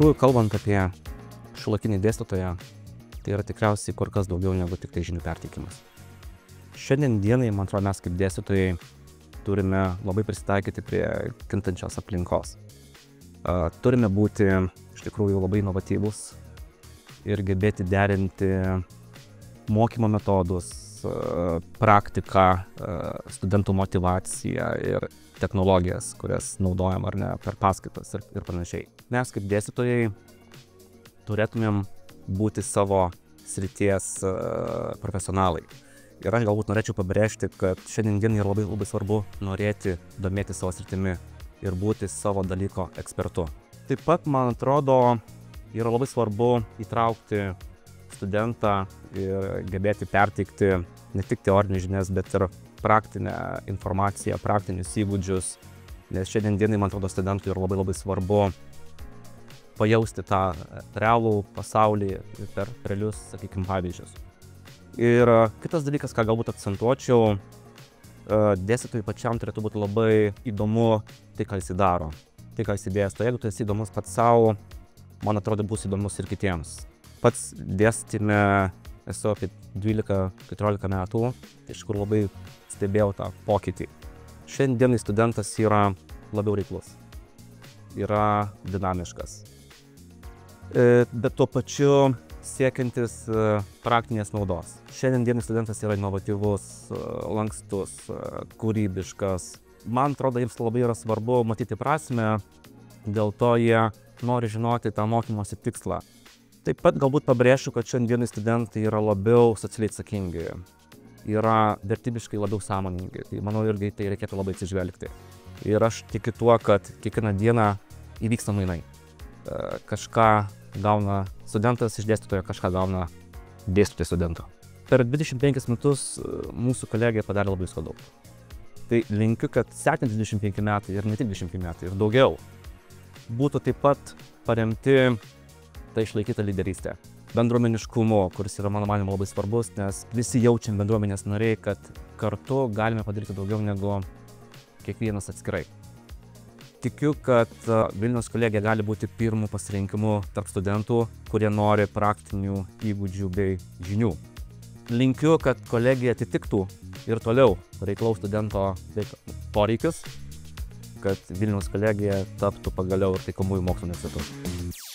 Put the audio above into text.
tikrųjų, kalbant apie šiuolaikinį dėstytoją, tai yra tikriausiai kur kas daugiau negu tik tai žinių perteikimas. Šiandien dienai, man atrodo, mes kaip dėstytojai turime labai prisitaikyti prie kintančios aplinkos. Turime būti iš tikrųjų labai inovatyvūs ir gebėti derinti mokymo metodus, praktiką, studentų motyvaciją ir technologijas, kurias naudojam ar ne per paskaitas ir panašiai. Mes kaip dėstytojai turėtumėm būti savo srities profesionalai. Ir aš galbūt norėčiau pabrėžti, kad šiandien yra labai svarbu norėti domėti savo sritimi ir būti savo dalyko ekspertu. Taip pat, man atrodo, yra labai svarbu įtraukti studentą ir gebėti perteikti ne tik teorines žinias, bet ir praktinę informaciją, praktinius įgūdžius, nes šiandien dienai, man atrodo, studentui yra labai svarbu pajausti tą realų pasaulį per realius, sakykime, pavyzdžius. Ir kitas dalykas, ką galbūt akcentuočiau, dėstytojui pačiam turėtų būti labai įdomu tai, ką jis daro, tai, ką jis dėsto. Jeigu tu esi įdomus pats savo, man atrodo, bus įdomus ir kitiems. Pats dėstyme esu apie 12-14 metų, iš kur labai stebėjau tą pokytį. Šiandienai studentas yra labiau reiklus, yra dinamiškas, bet tuo pačiu siekiantis praktinės naudos. Šiandienai studentas yra inovatyvus, lankstus, kūrybiškas. Man atrodo, jiems labai yra svarbu matyti prasmę, dėl to jie nori žinoti tą mokymosi tikslą. Taip pat galbūt pabrėšiu, kad šiandienai studentai yra labiau socialiai atsakingi, yra vertybiškai labiau sąmoningi. Tai manau, irgi tai reikėtų labai atsižvelgti. Ir aš tikiu tuo, kad kiekvieną dieną įvyksta mainai. Kažką gauna studentas iš dėstytojo, kažką gauna dėstytojo studento. Per 25 metus mūsų kolegija padarė labai visko daug. Tai linkiu, kad sekantis 25 metai ir ne tik 25 metai, ir daugiau būtų taip pat paremti tą išlaikytą lyderystę. Bendruomeniškumu, kuris yra mano manymu labai svarbus, nes visi jaučiam bendruomenės nariai, kad kartu galime padaryti daugiau negu kiekvienas atskirai. Tikiu, kad Vilniaus kolegija gali būti pirmu pasirinkimu tarp studentų, kurie nori praktinių įgūdžių bei žinių. Linkiu, kad kolegija atitiktų ir toliau reiklaus studento poreikius, kad Vilniaus kolegija taptų pagaliau ir taikomųjų mokslų universitetu.